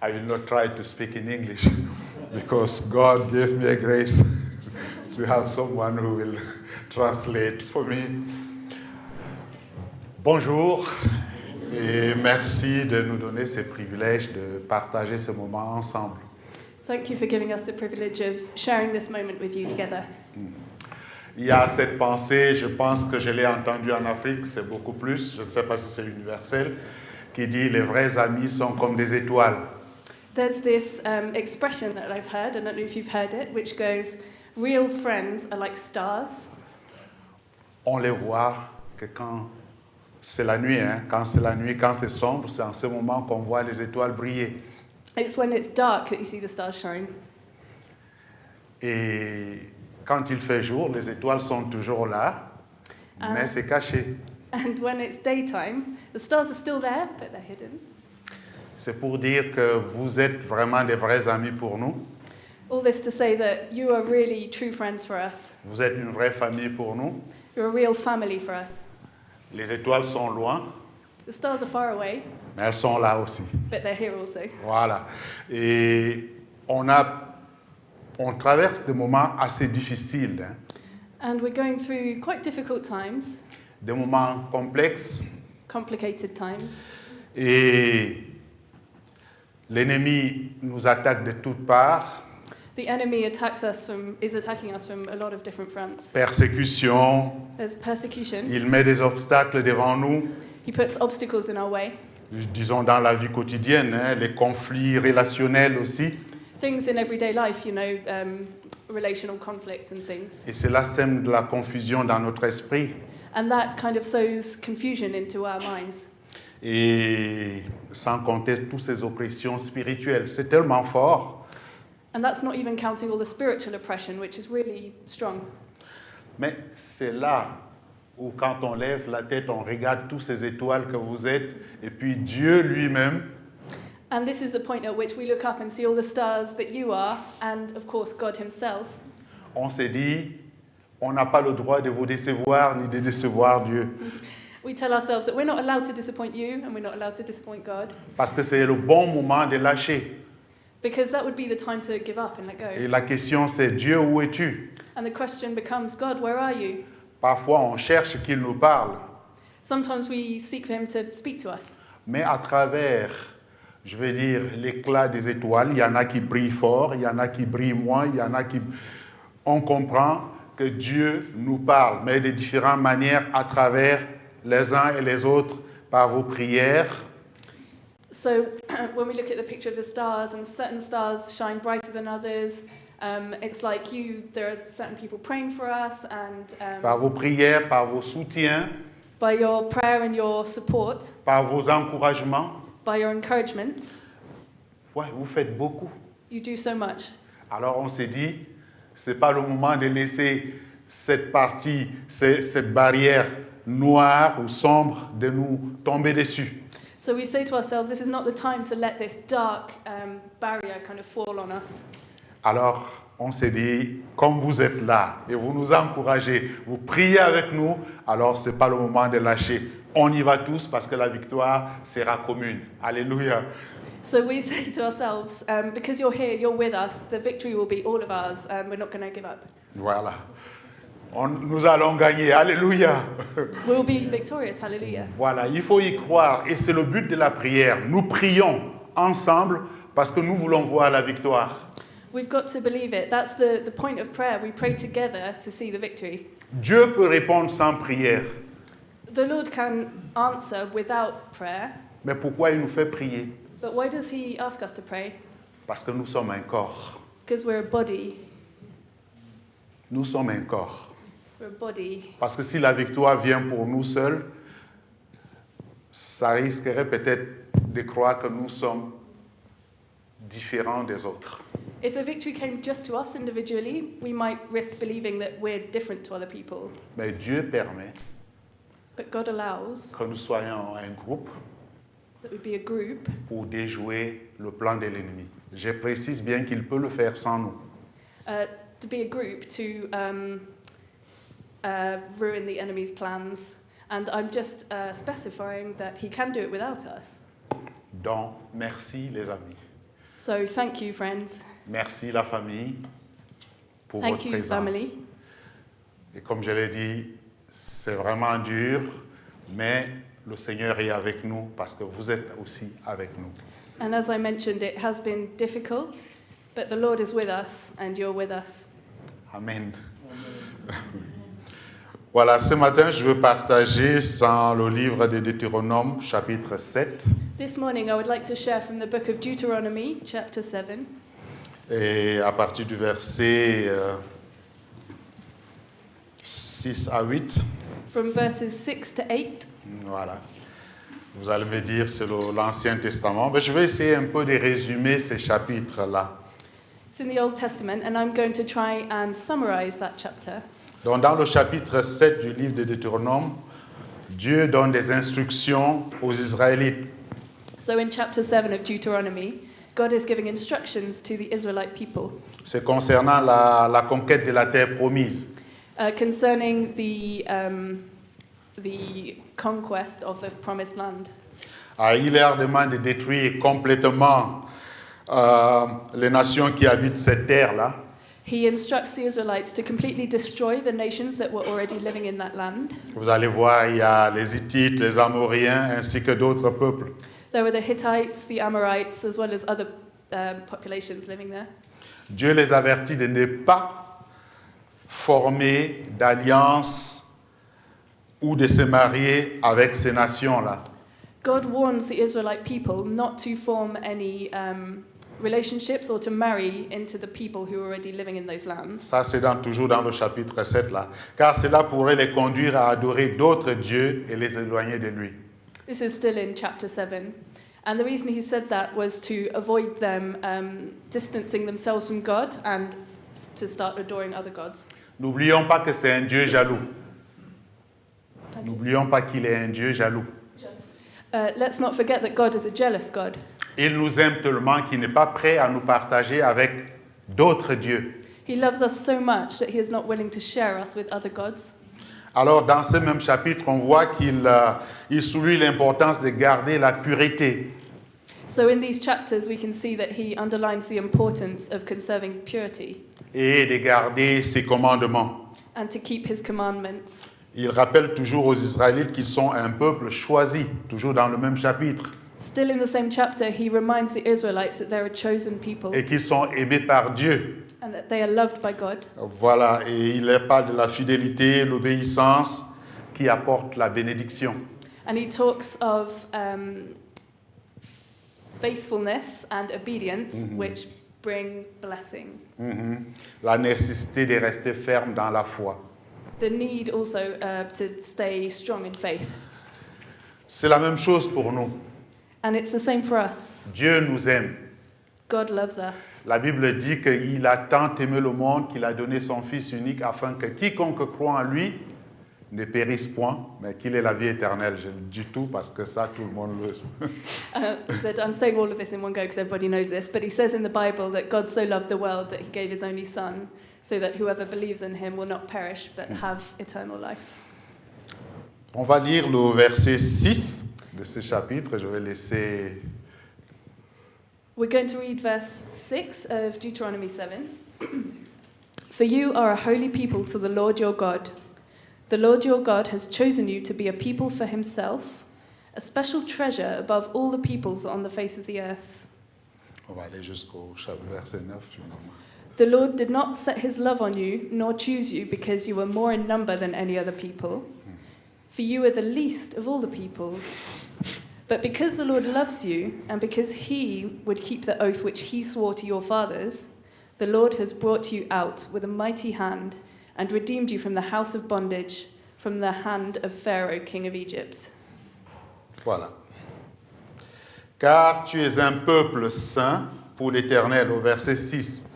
I will not try to speak in English because God gave me a grace to have someone who will translate for me. Bonjour et merci de nous donner ce privilège de partager ce moment ensemble. Thank you for giving us the privilege of sharing this moment with you together. Il y a cette pensée, je pense que je l'ai entendue en Afrique, c'est beaucoup plus, je ne sais pas si c'est universel, qui dit les vrais amis sont comme des étoiles. There's this expression that I've heard, I don't know if you've heard it, which goes, real friends are like stars. On les voit que quand c'est la nuit, quand c'est la nuit, quand c'est sombre, c'est en ce moment qu'on voit les étoiles briller. It's when it's dark that you see the stars shine. Et quand il fait jour, les étoiles sont toujours là, mais c'est caché. And when it's daytime, the stars are still there, but they're hidden. C'est pour dire que vous êtes vraiment des vrais amis pour nous. All this to say that you are really true friends for us. Vous êtes une vraie famille pour nous. You're a real family for us. Les étoiles sont loin, The stars are far away, mais elles sont là aussi. but they're here also. Voilà. Et on traverse des moments assez difficiles, And we're going through quite difficult times, des moments complexes. complicated times. Et l'ennemi nous attaque de toutes parts. The enemy is attacking us from a lot of different fronts. Persécution, There's persecution. il met des obstacles devant nous. He puts obstacles in our way. Disons dans la vie quotidienne, les conflits relationnels aussi. Things in everyday life, relational conflicts and things. Et cela sème de la confusion dans notre esprit. And that kind of sows confusion into our minds. Et sans compter toutes ces oppressions spirituelles. C'est tellement fort. And that's not even counting all the spiritual oppression, which is really strong. Mais c'est là où quand on lève la tête, on regarde toutes ces étoiles que vous êtes, et puis Dieu lui-même, And this is the point at which we look up and see all the stars that you are, and of course God himself. on s'est dit, on n'a pas le droit de vous décevoir ni de décevoir Dieu. We tell ourselves that we're not allowed to disappoint you, and we're not allowed to disappoint God, Parce que c'est le bon moment de lâcher. because that would be the time to give up and let go. Et la question c'est, Dieu, où es-tu? And the question becomes, God, where are you? Parfois, on cherche qu'il nous parle, Sometimes we seek for him to speak to us. mais à travers, je vais dire, l'éclat des étoiles, il y en a qui brillent fort, il y en a qui brillent moins, il y en a qui... On comprend que Dieu nous parle, mais de différentes manières à travers les uns et les autres, par vos prières. So when we look at the picture of the stars, and certain stars shine brighter than others, it's like there are certain people praying for us, and Par vos prières, par vos soutiens, by your prayer and your support, par vos encouragements. by your encouragements, Ouais, vous faites beaucoup. you do so much. Alors on s'est dit, c'est pas le moment de laisser cette partie, cette barrière noire ou sombre de nous tomber dessus. So we say to ourselves, this is not the time to let this dark barrier kind of fall on us. Alors on s'est dit, comme vous êtes là et vous nous encouragez, vous priez avec nous, alors c'est pas le moment de lâcher. On y va tous parce que la victoire sera commune. Alléluia. So we say to ourselves, because you're here, you're with us, the victory will be all of ours, and we're not going to give up. Voilà. Nous allons gagner. Alléluia. We'll be victorious, hallelujah. Voilà, il faut y croire et c'est le but de la prière. Nous prions ensemble parce que nous voulons voir la victoire. We've got to believe it. That's the point of prayer. We pray together to see the victory. Dieu peut répondre sans prière. The Lord can answer without prayer, Mais pourquoi il nous fait prier? but why does he ask us to pray? Parce que nous sommes un corps. Because we're a body. Nous sommes un corps. We're a body. Parce que si la victoire vient pour nous seuls, ça risquerait peut-être de croire que nous sommes différents des autres. If the victory came just to us individually, we might risk believing that we're different to other people. Mais Dieu permet But God allows que nous soyons un groupe that we be a group pour déjouer le plan de l'ennemi. Je précise bien qu'il peut le faire sans nous. to be a group to ruin the enemy's plans. And I'm just specifying that he can do it without us. Donc, merci les amis. So thank you, friends. Merci la famille pour Thank votre you, présence. family. Et comme je l'ai dit, c'est vraiment dur, mais le Seigneur est avec nous parce que vous êtes aussi avec nous. And as I mentioned, it has been difficult, but the Lord is with us and you're with us. Amen. Voilà, ce matin, je veux partager dans le livre de Deutéronome, chapitre 7, This morning, I would like to share from the book of Deuteronomy, chapter 7, et à partir du verset 6 à 8. from verses 6 to 8. Voilà. Vous allez me dire, c'est l'Ancien Testament. Mais je vais essayer un peu de résumer ces chapitres-là. It's in the Old Testament, and I'm going to try and summarize that chapter. Donc, dans le chapitre 7 du livre de Deutéronome, Dieu donne des instructions aux Israélites. So in chapter 7 of Deuteronomy, God is giving instructions to the Israelite people C'est concernant la conquête de la terre promise. concerning the conquest of the promised land. Il leur demande de détruire complètement les nations qui habitent cette terre-là. He instructs the Israelites to completely destroy the nations that were already living in that land. Vous allez voir, il y a les Hittites, les Amoréens, ainsi que d'autres peuples. There were the Hittites, the Amorites, as well as other populations living there. Dieu les avertit de ne pas former d'alliance ou de se marier avec ces nations-là. God warns the Israelite people not to form any relationships or to marry into the people who are already living in those lands. Ça, c'est toujours dans le chapitre 7, là. Car cela pourrait les conduire à adorer d'autres dieux et les éloigner de lui. This is still in chapter 7. And the reason he said that was to avoid them distancing themselves from God and to start adoring other gods. N'oublions pas que c'est un Dieu jaloux. N'oublions pas qu'il est un Dieu jaloux. Let's not forget that God is a jealous God. Il nous aime tellement qu'il n'est pas prêt à nous partager avec d'autres dieux. He loves us so much that he is not willing to share us with other gods. Alors, dans ce même chapitre, on voit qu'il souligne l'importance de garder la pureté. So in these chapters, we can see that he underlines the importance of conserving purity Et de garder ses commandements. and to keep his commandments. Il rappelle toujours aux Israélites qu'ils sont un peuple choisi, toujours dans le même chapitre, Still in the same chapter, he reminds the Israelites that they're a chosen people et qu'ils sont aimés par Dieu. and that they are loved by God. Voilà, et il parle de la fidélité, l'obéissance qui apporte la bénédiction. And he talks of faithfulness and obedience, which bring blessing. La nécessité de rester ferme dans la foi. The need also to stay strong in faith. C'est la même chose pour nous. And it's the same for us. Dieu nous aime. God loves us. La Bible dit qu'il a tant aimé le monde qu'il a donné son Fils unique afin que quiconque croit en lui ne périsse point, mais qu'il ait la vie éternelle. Je le dis tout parce que ça, tout le monde le sait. He said, I'm saying all of this in one go because everybody knows this, but he says in the Bible that God so loved the world that he gave his only son so that whoever believes in him will not perish but have eternal life. On va lire le verset 6 de ce chapitre. Je vais laisser... We're going to read verse 6 of Deuteronomy 7. For you are a holy people to the Lord your God. The Lord your God has chosen you to be a people for himself, a special treasure above all the peoples on the face of the earth. On va aller jusqu'au verset 9, finalement. The Lord did not set his love on you, nor choose you because you were more in number than any other people. For you are the least of all the peoples. But because the Lord loves you, and because he would keep the oath which he swore to your fathers, the Lord has brought you out with a mighty hand and redeemed you from the house of bondage, from the hand of Pharaoh, king of Egypt. Voilà. Car tu es un peuple saint pour l'Éternel, au verset 6.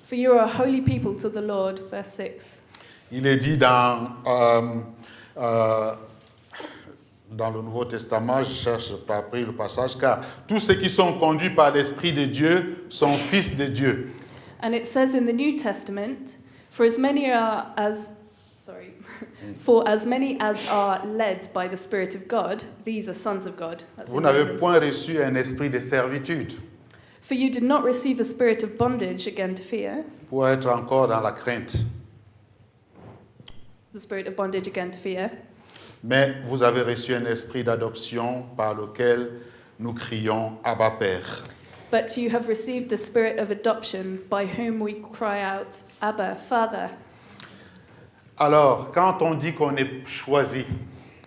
For you are a holy people to the Lord, verse 6. Il est dit dans le Nouveau Testament, je cherche pas pris le passage, car tous ceux qui sont conduits par l'Esprit de Dieu sont fils de Dieu. And it says in the New Testament, for as many as are led by the Spirit of God, these are sons of God. That's Vous in n'avez Romans. point reçu un esprit de servitude. For you did not receive the spirit of bondage again to fear, pour être encore dans la crainte, the spirit of bondage again to fear, mais vous avez reçu un esprit d'adoption par lequel nous crions Abba Père. but you have received the spirit of adoption by whom we cry out, Abba, Father. Alors, quand on dit qu'on est choisi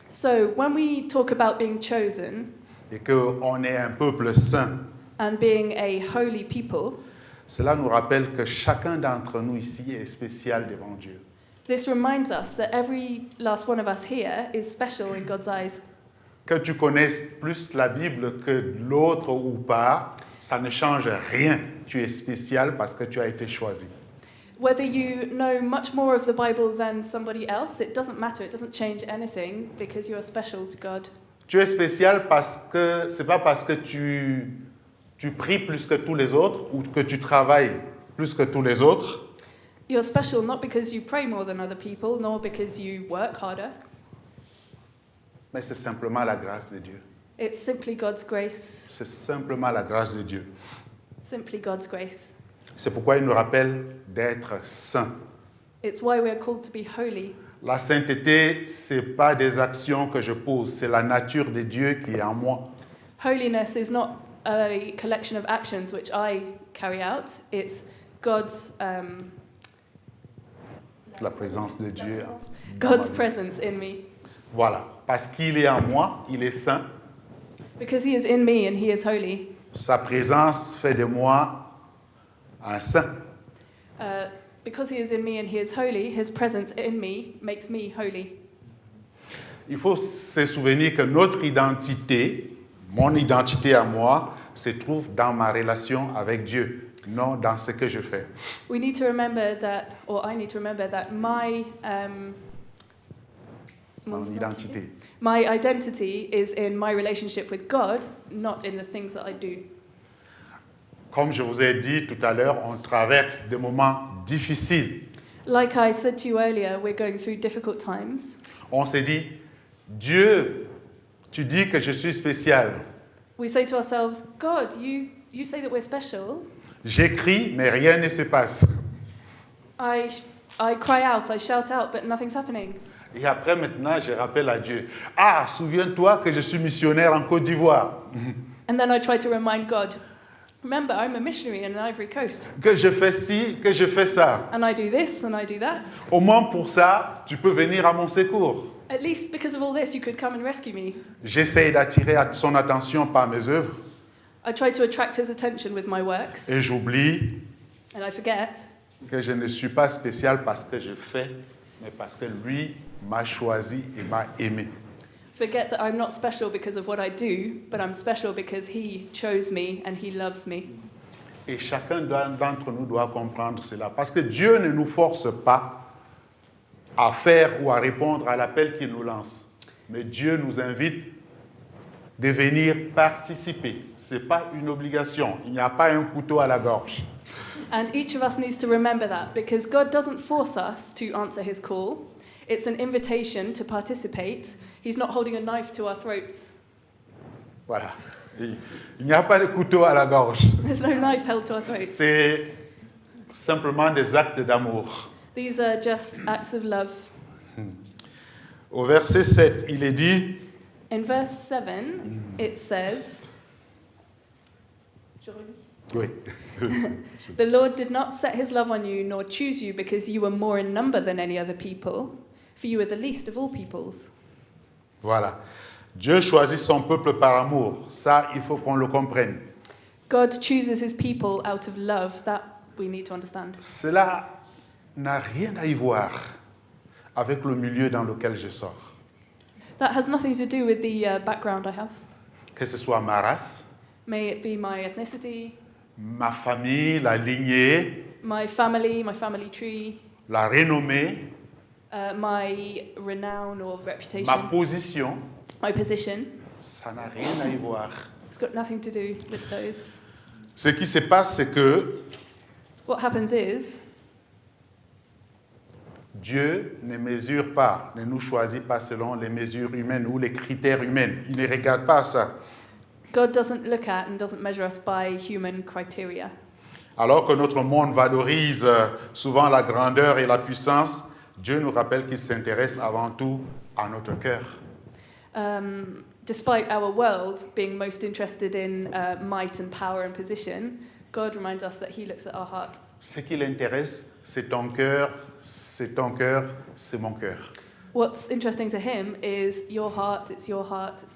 So when we talk about being chosen et qu'on est un peuple saint, and being a holy people, cela nous rappelle que chacun d'entre nous ici est spécial devant Dieu. this reminds us that every last one of us here is special in God's eyes. Que tu connaisses plus la Bible que l'autre ou pas, ça ne change rien. Tu es spécial parce que tu as été choisi. Whether you know much more of the Bible than somebody else, it doesn't matter. It doesn't change anything because you are special to God. Tu es spécial parce que c'est pas parce que tu pries plus que tous les autres ou que tu travailles plus que tous les autres, You're special not because you pray more than other people, nor because you work harder. mais c'est simplement la grâce de Dieu. It's simply God's grace. C'est simplement la grâce de Dieu. Simply God's grace. C'est pourquoi il nous rappelle d'être saints. It's why we are called to be holy. La sainteté, c'est pas des actions que je pose, c'est la nature de Dieu qui est en moi. Holiness is not a collection of actions which I carry out. It's God's La présence de Dieu. God's presence in me. Voilà. Parce qu'il est en moi, il est saint. Because he is in me and he is holy. Sa présence fait de moi un saint. Because he is in me and he is holy, his presence in me makes me holy. Il faut se souvenir que notre identité, mon identité à moi, se trouve dans ma relation avec Dieu, non dans ce que je fais. We need to remember that, or I need to remember that my Mon identité. my identity is in my relationship with God, not in the things that I do. Comme je vous ai dit tout à l'heure, on traverse des moments difficiles. Like I said to you earlier, we're going through difficult times. On s'est dit, Dieu, tu dis que je suis spécial. We say to ourselves, God, you say that we're special. J'écris, mais rien ne se passe. I cry out, I shout out, but nothing's happening. Et après, maintenant, je rappelle à Dieu, ah, souviens-toi que je suis missionnaire en Côte d'Ivoire, And then I try to remind God, remember, I'm a missionary in the Ivory Coast, que je fais ci, que je fais ça. and I do this and I do that. Au moins pour ça, tu peux venir à mon secours. At least because of all this, you could come and rescue me. J'essaie d'attirer son attention par mes œuvres I try to attract his attention with my works, et j'oublie and I forget que je ne suis pas spécial parce que je fais, mais parce que lui m'a choisi et m'a aimé. forget that I'm not special because of what I do, but I'm special because he chose me and he loves me. Et chacun d'entre nous doit comprendre cela. Parce que Dieu ne nous force pas à faire ou à répondre à l'appel qu'il nous lance. Mais Dieu nous invite de venir participer. Ce n'est pas une obligation. Il n'y a pas un couteau à la gorge. And each of us needs to remember that because God doesn't force us to answer his call. It's an invitation to participate. He's not holding a knife to our throats. Voilà. Il n'y a pas de couteau à la gorge. There's no knife held to our throats. C'est simplement des actes d'amour. These are just acts of love. Au verset 7, il est dit, In verse 7, it says, oui, The Lord did not set his love on you nor choose you because you were more in number than any other people, for you were the least of all peoples. voilà. Dieu choisit son peuple par amour. Ça, il faut qu'on le comprenne. God chooses his people out of love. That we need to understand. Cela n'a rien à y voir avec le milieu dans lequel je sors. That has nothing to do with the background I have. Que ce soit ma race, May it be my ethnicity, ma famille, la lignée, my family tree, la renommée, my renown or ma reputation, position, my position. ça n'a rien à y voir. It's got nothing to do with those. Ce qui se passe, c'est que What happens is Dieu ne mesure pas, ne nous choisit pas selon les mesures humaines ou les critères humains. Il ne regarde pas ça. God doesn't look at and doesn't measure us by human criteria. Alors que notre monde valorise souvent la grandeur et la puissance, Dieu nous rappelle qu'il s'intéresse avant tout à notre cœur. Despite our world being most interested in might and power and position, God reminds us that he looks at our heart. Ce qui l'intéresse, c'est ton cœur, c'est ton cœur, c'est mon cœur. What's interesting to him is your heart, it's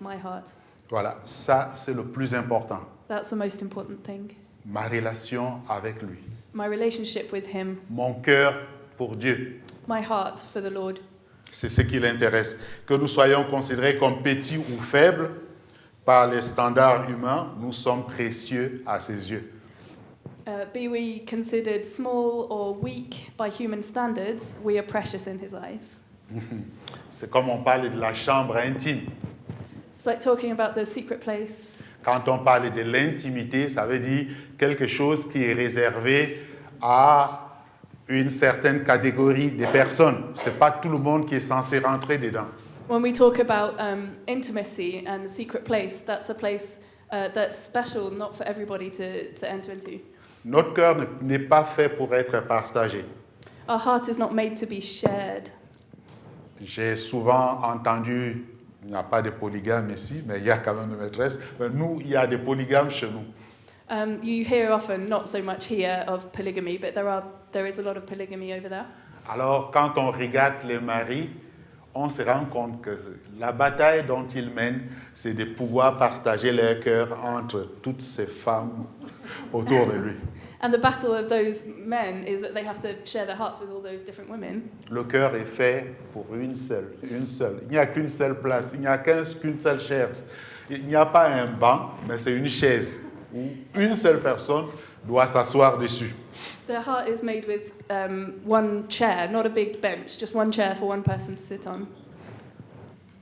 my heart. Voilà, ça c'est le plus important. That's the most important thing. Ma relation avec lui. My relationship with him, Mon cœur pour Dieu. my heart for the Lord. C'est ce qui l'intéresse. Que nous soyons considérés comme petits ou faibles par les standards humains, nous sommes précieux à ses yeux. Be we considered small or weak by human standards, we are precious in his eyes. C'est comme on parle de la chambre intime. It's like talking about the secret place. Quand on parle de l'intimité, ça veut dire quelque chose qui est réservé à une certaine catégorie de personnes. Ce n'est pas tout le monde qui est censé rentrer dedans. When we talk about intimacy and the secret place, that's a place that's special, not for everybody to enter into. Notre cœur n'est pas fait pour être partagé. Our heart is not made to be shared. J'ai souvent entendu, il n'y a pas de polygame ici, mais il y a quand même de maîtresses. Nous, il y a des polygames chez nous. You hear often, not so much here, of polygamy, but there is a lot of polygamy over there. Alors, quand on regarde les maris, on se rend compte que la bataille dont ils mènent, c'est de pouvoir partager leur cœur entre toutes ces femmes autour de lui. And the battle of those men is that they have to share their hearts with all those different women. Le cœur est fait pour une seule, une seule. Il n'y a qu'une seule place, il n'y a qu'une seule chaise. Il n'y a pas un banc, mais c'est une chaise où une seule personne doit s'asseoir dessus. Their heart is made with one chair, not a big bench, just one chair for one person to sit on.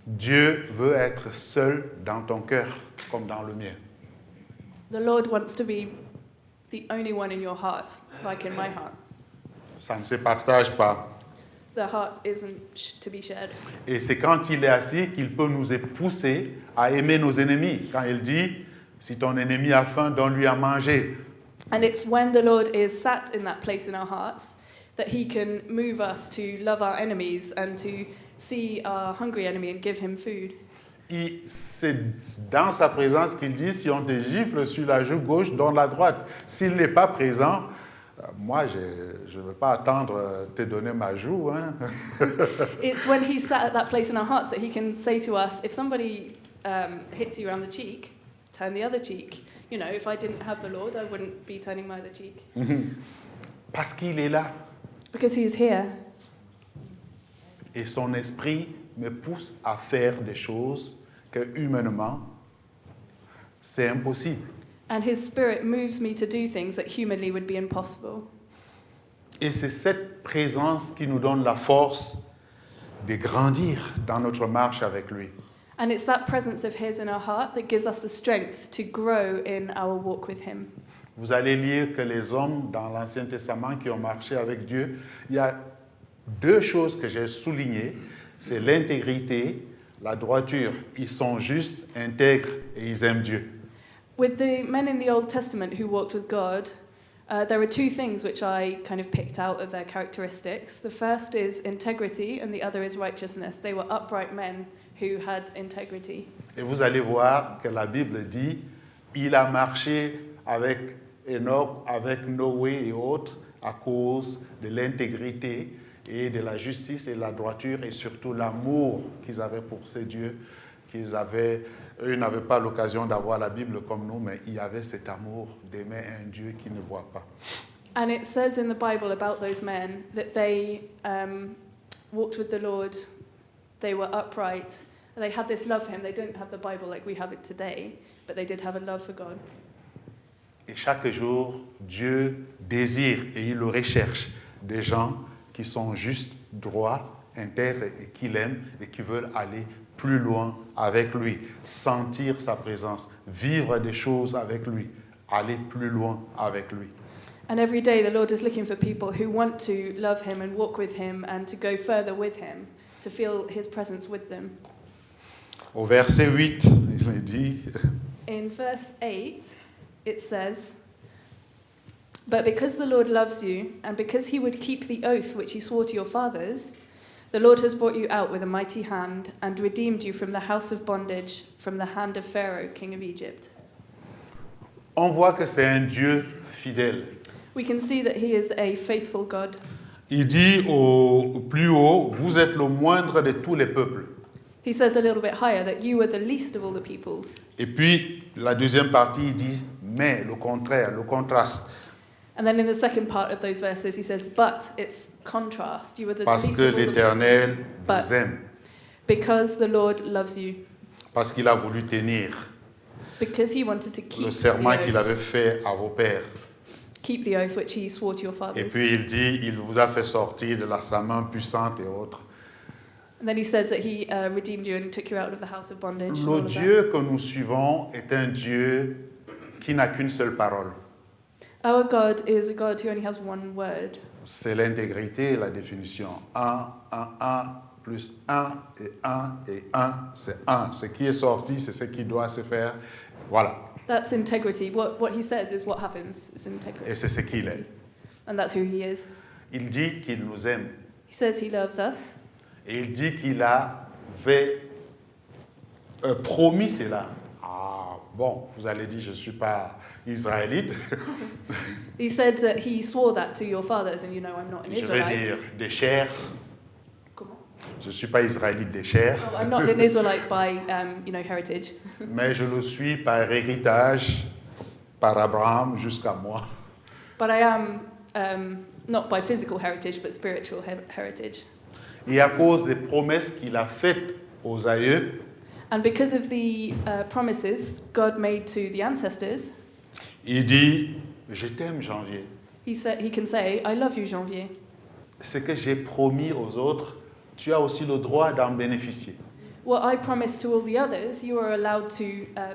Dieu veut être seul dans ton cœur, comme dans le mien. The Lord wants to be the only one in your heart, like in my heart. Ça ne se partage pas. The heart isn't to be shared. Et c'est quand il est assis qu'il peut nous pousser à aimer nos ennemis. Quand il dit, si ton ennemi a faim, donne-lui à manger. And it's when the Lord is sat in that place in our hearts that he can move us to love our enemies and to see our hungry enemy and give him food. Et c'est dans sa présence qu'il dit, si on te gifle sur la joue gauche, donne la droite. S'il n'est pas présent, moi, je ne veux pas attendre te donner ma joue. Hein. It's when he's sat at that place in our hearts that he can say to us, if somebody hits you around the cheek, turn the other cheek. You know, if I didn't have the Lord, I wouldn't be turning my other cheek. Parce qu'il est là. Because he is here. Et son esprit me pousse à faire des choses que humainement, c'est impossible. And his spirit moves me to do things that humanly would be impossible. Et c'est cette présence qui nous donne la force de grandir dans notre marche avec lui. And it's that presence of his in our heart that gives us the strength to grow in our walk with him. Vous allez lire que les hommes dans l'Ancien Testament qui ont marché avec Dieu, il y a deux choses que j'ai soulignées, c'est l'intégrité, la droiture. Ils sont justes, intègres et ils aiment Dieu. With the men in the Old Testament who walked with God, there are two things which I kind of picked out of their characteristics. The first is integrity and the other is righteousness. They were upright men who had integrity. Et vous allez voir que la Bible dit, il a marché avec Enoch, avec Noé et autres à cause de l'intégrité et de la justice et de la droiture et surtout l'amour qu'ils avaient pour ces dieux. Eux n'avaient pas l'occasion d'avoir la Bible comme nous, mais il y avait cet amour d'aimer un Dieu qui ne voit pas. And it says in the Bible about those men that they walked with the Lord, they were upright, they had this love for him. They didn't have the Bible like we have it today, but they did have a love for God. Et chaque jour, Dieu désire et il le recherche des gens qui sont justes, droits, intègres et qui l'aiment et qui veulent aller plus loin avec lui, sentir sa présence, vivre des choses avec lui, aller plus loin avec lui. And every day the Lord is looking for people who want to love him and walk with him and to go further with him, to feel his presence with them. Au verset 8, il est dit, in verse 8, it says, "But because the Lord loves you, and because he would keep the oath which he swore to your fathers, the Lord has brought you out with a mighty hand and redeemed you from the house of bondage, from the hand of Pharaoh, king of Egypt." On voit que c'est un Dieu fidèle. We can see that he is a faithful God. Il dit au plus haut, vous êtes le moindre de tous les peuples. He says a little bit higher that you are the least of all the peoples. Et puis, la deuxième partie, il dit, mais le contraire, le contraste. And then in the second part of those verses, he says, but it's contrast. You are the Parce least que of all the l'Éternel peoples, but vous aime. because the Lord loves you, Parce qu'il a voulu tenir because he wanted to keep le serment qu'il the avait oath, fait à vos pères. keep the oath which he swore to your Et fathers. puis il dit, il vous a fait sortir de sa main puissante et autres. And then he says that he redeemed you and took you out of the house of bondage. and all Le of that. Dieu que nous suivons est un Dieu qui n'a qu'une seule parole. Our God is a God who only has one word. C'est l'intégrité et la définition. 1, 1, 1, plus 1 et 1 et 1, c'est 1. Ce qui est sorti, c'est ce qui doit se faire. Voilà. That's integrity. What he says is what happens. It's integrity. Et c'est ce qu'il est. And that's who he is. Il dit qu'il nous aime. He says he loves us. Et il dit qu'il avait promis cela. Ah, bon, vous allez dire, je ne suis pas israélite. He said that he swore that to your fathers, and you know I'm not an Je vais Israelite. dire des chairs. Comment? Je ne suis pas israélite des chairs, Oh, I'm not an Israelite by, heritage, mais je le suis par héritage, par Abraham jusqu'à moi. but I am not by physical heritage, but spiritual heritage. Et à cause des promesses qu'il a faites aux aïeux, And because of the promises God made to the ancestors, il dit, je t'aime, Janvier. he can say, "I love you, Janvier. Ce que j'ai promis aux autres, tu as aussi le droit d'en bénéficier. What I promised to all the others, you are allowed to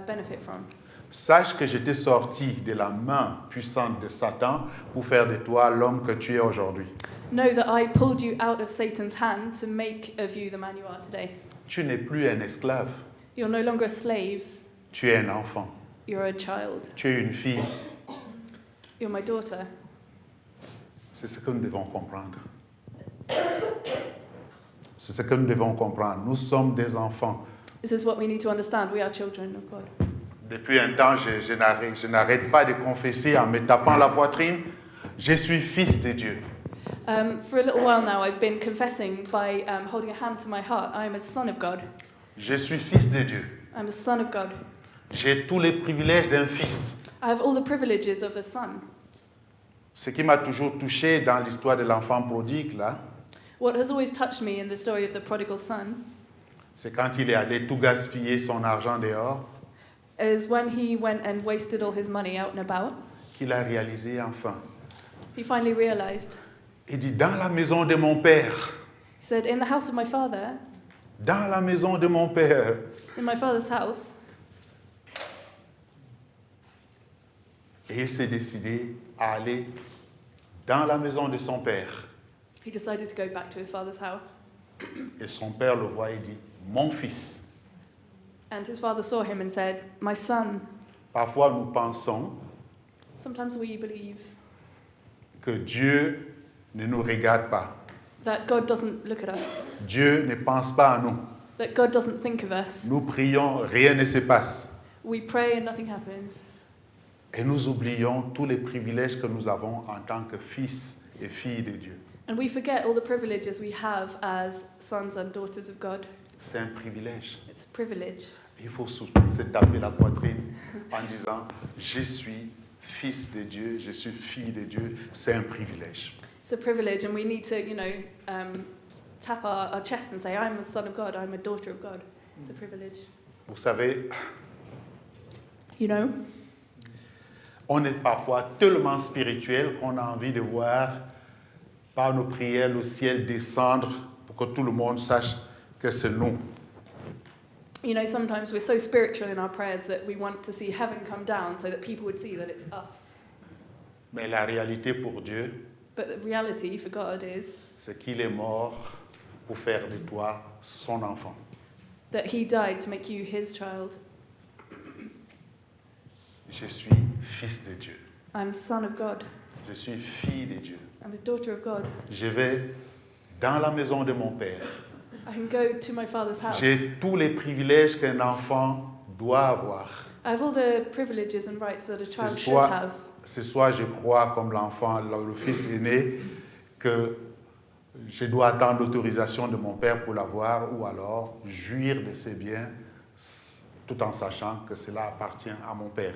benefit from. Sache que je t'ai sorti de la main puissante de Satan pour faire de toi l'homme que tu es aujourd'hui. Know that I pulled you out of Satan's hand to make of you the man you are today. Tu n'es plus un esclave, You're no longer a slave, tu es un enfant, you're a child. tu es une fille. You're my daughter." C'est ce que nous devons comprendre. C'est ce que nous devons comprendre. Nous sommes des enfants. This is what we need to understand. We are children of God. Depuis un temps, je n'arrête pas de confesser en me tapant la poitrine, je suis fils de Dieu. For a little while now, I've been confessing by holding a hand to my heart. I am a son of God. Je suis fils de Dieu. I'm a son of God. J'ai tous les privilèges d'un fils. I have all the privileges of a son. Ce qui m'a toujours touché dans l'histoire de l'enfant prodigue, là, What has always touched me in the story of the prodigal son c'est quand il est allé tout gaspiller son argent dehors, is when he went and wasted all his money out and about. qu'il a réalisé enfin. He finally realized. Il dit, dans la maison de mon père, He said, "In the house of my father, dans la maison de mon père. in my father's house," Et il s'est décidé à aller dans la maison de son père. he decided to go back to his father's house. Et son père le voit et dit, mon fils. And his father saw him and said, "My son." Parfois nous pensons Sometimes we believe que Dieu ne nous regarde pas. that God doesn't look at us, Dieu ne pense pas à nous. that God doesn't think of us. Nous prions, rien ne se passe. We pray and nothing happens. Et nous oublions tous les privilèges que nous avons en tant que fils et filles de Dieu. And we forget all the privileges we have as sons and daughters of God. C'est un privilège. It's a privilege. Il faut surtout se taper la poitrine en disant, je suis fils de Dieu, je suis fille de Dieu. C'est un privilège. It's a privilege, and we need to, tap our chest and say, "I'm a son of God, I'm a daughter of God." It's a privilege. Vous savez, You know, on est parfois tellement spirituel qu'on a envie de voir par nos prières le ciel descendre pour que tout le monde sache que c'est nous. Sometimes we're so spiritual in our prayers that we want to see heaven come down so that people would see that it's us. Mais la réalité pour Dieu, But the reality for God is c'est qu'il est mort pour faire de toi son enfant. that he died to make you his child. Je suis fils de Dieu. I'm son of God. Je suis fille de Dieu. I'm a daughter of God. Je vais dans la maison de mon Père. I can go to my Father's house. J'ai tous les privilèges qu'un enfant doit avoir. I have all the privileges and rights that a child C'est should have. soit je crois comme l'enfant, le fils aîné, que je dois attendre l'autorisation de mon père pour l'avoir, ou alors jouir de ses biens tout en sachant que cela appartient à mon père.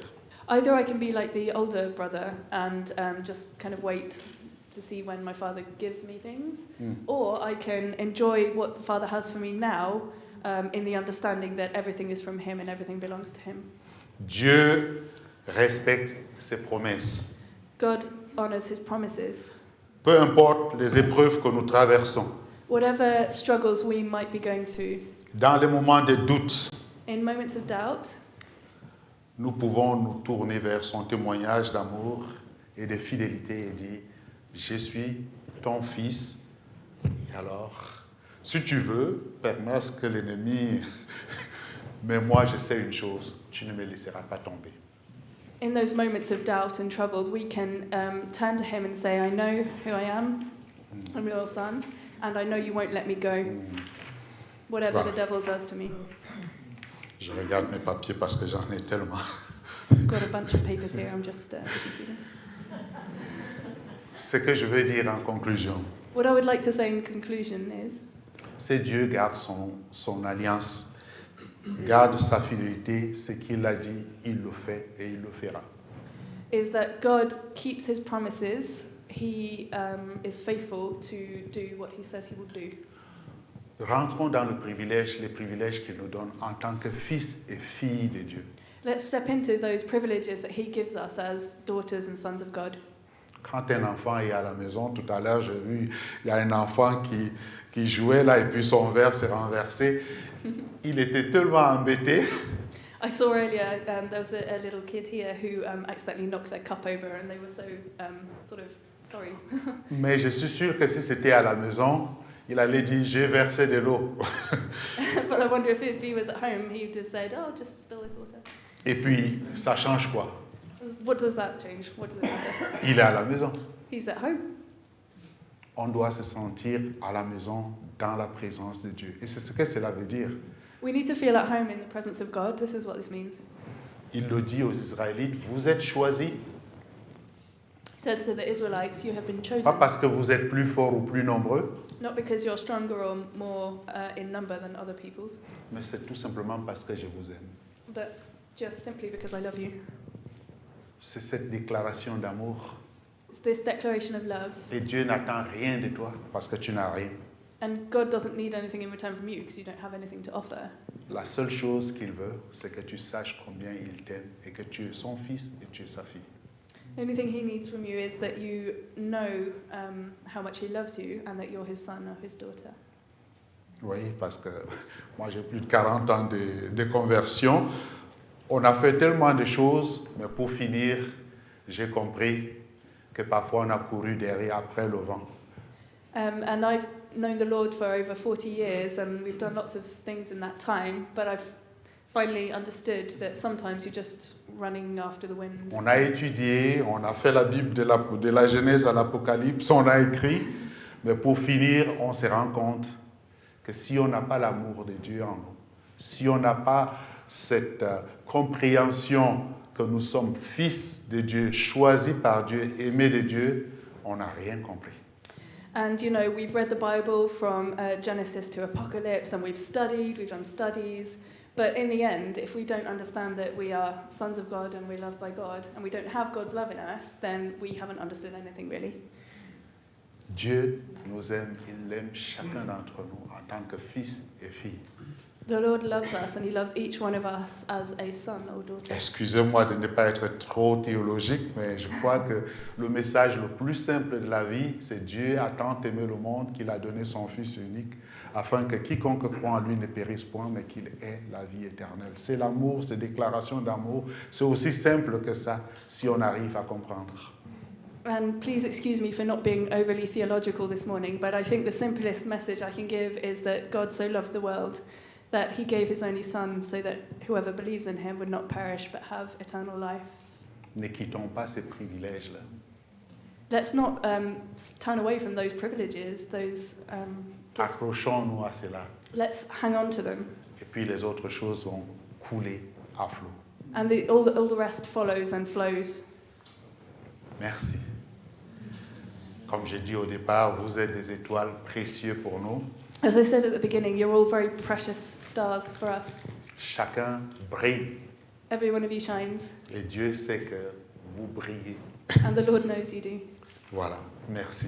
Either I can be like the older brother and just kind of wait to see when my father gives me things, or I can enjoy what the Father has for me now in the understanding that everything is from him and everything belongs to him. Dieu respecte ses promesses. God honors his promises. Peu importe les épreuves que nous traversons, Whatever struggles we might be going through, dans les moments de doute, in moments of doubt, nous pouvons nous tourner vers son témoignage d'amour et de fidélité et dire « Je suis ton fils ». Et alors, si tu veux, permets à ce que l'ennemi... Mais moi, je sais une chose, tu ne me laisseras pas tomber. in those moments of doubt and troubles, we can turn to him and say, I know who I am, I'm your son, and I know you won't let me go, whatever the devil does to me. Je regarde mes papiers parce que j'en ai tellement. I've got a bunch of papers here, I'm just looking through them. Ce que je veux dire en conclusion, What I would like to say in conclusion is, c'est Dieu garde son alliance, garde sa fidélité, ce qu'il a dit, il le fait et il le fera. is that God keeps his promises, he is faithful to do what he says he will do. Rentrons dans les privilèges qu'il nous donne en tant que fils et filles de Dieu. Let's step into those privileges that he gives us as daughters and sons of God. Quand un enfant est à la maison, tout à l'heure, j'ai vu, il y a un enfant qui jouait là et puis son verre s'est renversé. Il était tellement embêté. I saw earlier there was a little kid here who accidentally knocked their cup over and they were so sort of sorry. Mais je suis sûr que si c'était à la maison, il allait dire, j'ai versé de l'eau. But I wonder if he was at home, he would have said, oh, just spill this water. Et puis, ça change quoi? What does that change? What does it matter? Il est à la maison. He's at home. On doit se sentir à la maison dans la présence de Dieu. Et c'est ce que cela veut dire. We need to feel at home in the presence of God. This is what this means. Il le dit aux Israélites, vous êtes choisis, He says to the Israelites, you have been chosen, pas parce que vous êtes plus forts ou plus nombreux, not because you're stronger or more in number than other people's, mais c'est tout simplement parce que je vous aime. but just simply because I love you. C'est cette déclaration d'amour. It's this declaration of love. Et Dieu n'attend rien de toi parce que tu n'as rien. And God doesn't need anything in return from you because you don't have anything to offer. La seule chose qu'il veut, c'est que tu saches combien il t'aime et que tu es son fils et tu es sa fille. The only thing he needs from you is that you know how much he loves you and that you're his son or his daughter. Oui, parce que moi j'ai plus de 40 ans de conversion. On a fait tellement de choses, mais pour finir, j'ai compris que parfois on a couru derrière après le vent. And I've known the Lord for over 40 years and we've done lots of things in that time, but I've finally understood that sometimes you're just running after the wind. On a étudié, on a fait la Bible de la Genèse à l'Apocalypse, on a écrit, mais pour finir, on se rend compte que si on n'a pas l'amour de Dieu en nous, si on n'a pas cette compréhension que nous sommes fils de Dieu, choisis par Dieu, aimés de Dieu, on n'a rien compris. And you know, we've read the Bible from Genesis to Apocalypse and we've done studies, but in the end, if we don't understand that we are sons of God and we're loved by God and we don't have God's love in us, then we haven't understood anything really. Dieu nous aime, il aime chacun d'entre nous en tant que fils et fille. The Lord loves us and he loves each one of us as a son or daughter. Excusez-moi de ne pas être trop théologique, mais je crois que le message le plus simple de la vie, c'est Dieu a tant aimé le monde qu'il a donné son Fils unique, afin que quiconque croit en lui ne périsse point, mais qu'il ait la vie éternelle. C'est l'amour, c'est déclaration d'amour. C'est aussi simple que ça, si on arrive à comprendre. And please excuse me for not being overly theological this morning, but I think the simplest message I can give is that God so loved the world that he gave his only son so that whoever believes in him would not perish but have eternal life. Ne quittons pas ces privilèges-là. Let's not turn away from those privileges, those gifts. Accrochons-nous à cela. Let's hang on to them. Et puis les autres choses vont couler à flot. And all the rest follows and flows. Merci. Comme j'ai dit au départ, vous êtes des étoiles précieuses pour nous. As I said at the beginning, you're all very precious stars for us. Chacun brille. Every one of you shines, Et Dieu sait que vous brillez. and the Lord knows you do. Voilà. Merci.